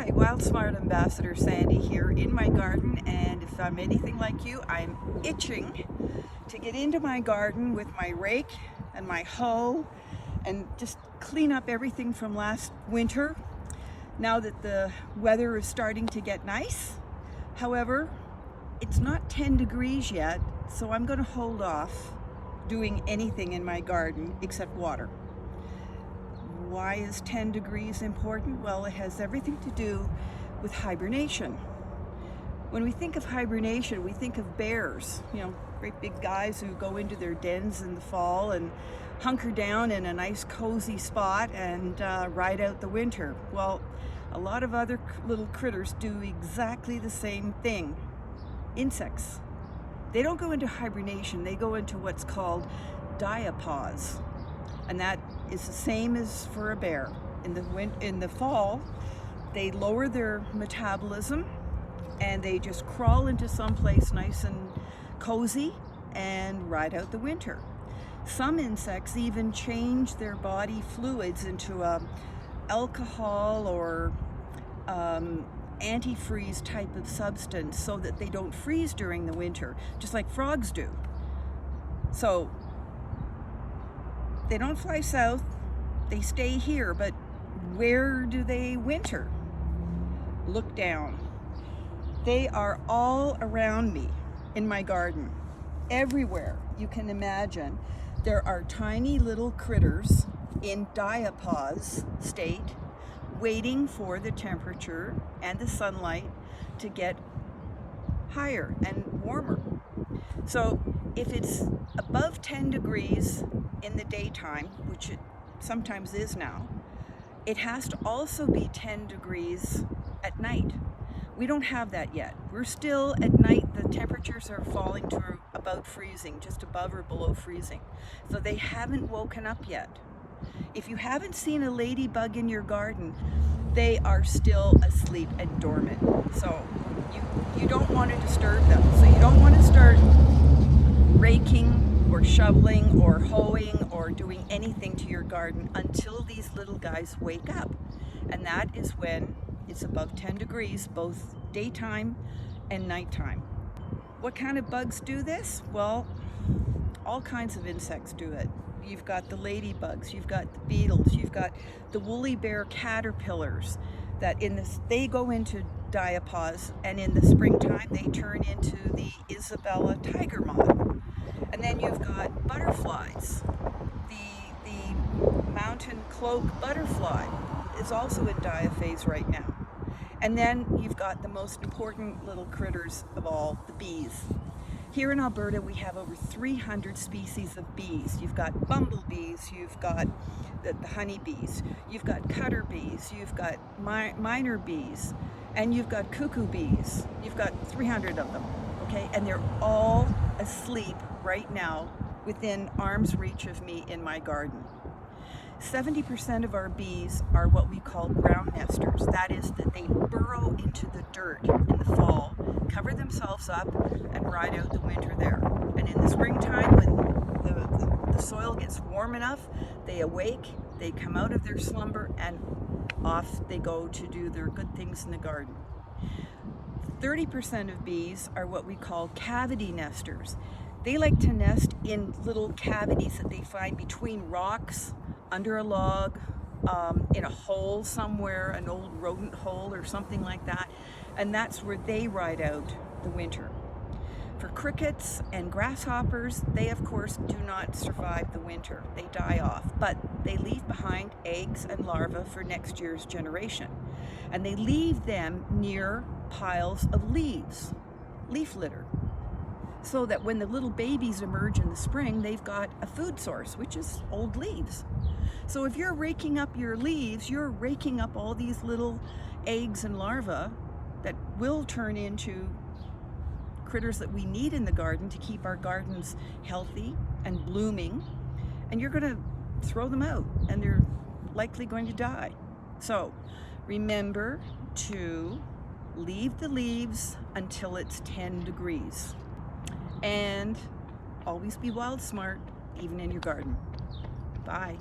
Hi, Wild Smart Ambassador Sandy here in my garden, and if I'm anything like you, I'm itching to get into my garden with my rake and my hoe and just clean up everything from last winter now that the weather is starting to get nice. However, it's not 10 degrees yet, so I'm going to hold off doing anything in my garden except water. Why is 10 degrees important? Well, it has everything to do with hibernation. When we think of hibernation, we think of bears, great big guys who go into their dens in the fall and hunker down in a nice cozy spot and ride out the winter. Well, a lot of other little critters do exactly the same thing. Insects. They don't go into hibernation, they go into what's called diapause. And that is the same as for a bear. In the fall, they lower their metabolism and they just crawl into someplace nice and cozy and ride out the winter. Some insects even change their body fluids into alcohol or antifreeze type of substance so that they don't freeze during the winter, just like frogs do. So they don't fly south, they stay here, but where do they winter? Look down. They are all around me in my garden. Everywhere you can imagine, there are tiny little critters in diapause state, waiting for the temperature and the sunlight to get higher and warmer. So if it's above 10 degrees in the daytime, which it sometimes is now, it has to also be 10 degrees at night. We don't have that yet. We're still at night, the temperatures are falling to about freezing, just above or below freezing. So they haven't woken up yet. If you haven't seen a ladybug in your garden, they are still asleep and dormant. So you don't want to disturb them. So you don't want to start raking or shoveling or hoeing or doing anything to your garden until these little guys wake up. And that is when it's above 10 degrees, both daytime and nighttime. What kind of bugs do this? Well, all kinds of insects do it. You've got the ladybugs, you've got the beetles, you've got the woolly bear caterpillars that they go into diapause, and in the springtime they turn into the Isabella tiger moth. And then you've got butterflies. The mountain cloak butterfly is also in diaphase right now. And then you've got the most important little critters of all, the bees. Here in Alberta, we have over 300 species of bees. You've got bumblebees, you've got the honeybees, you've got cutter bees, you've got miner bees, and you've got cuckoo bees. You've got 300 of them, okay? And they're all asleep right now within arm's reach of me in my garden. 70% of our bees are what we call ground nesters. That is, that they burrow into the dirt in the fall, cover themselves up, and ride out the winter there. And in the springtime, when the soil gets warm enough, they awake, they come out of their slumber, and off they go to do their good things in the garden. 30% of bees are what we call cavity nesters. They like to nest in little cavities that they find between rocks, under a log, in a hole somewhere, an old rodent hole or something like that, and that's where they ride out the winter. For crickets and grasshoppers, they of course do not survive the winter. They die off, but they leave behind eggs and larvae for next year's generation. And they leave them near piles of leaves, leaf litter, so that when the little babies emerge in the spring, they've got a food source, which is old leaves. So if you're raking up your leaves, you're raking up all these little eggs and larvae that will turn into critters that we need in the garden to keep our gardens healthy and blooming, and you're going to throw them out and they're likely going to die. So remember to leave the leaves until it's 10 degrees. And always be wild smart, even in your garden. Bye.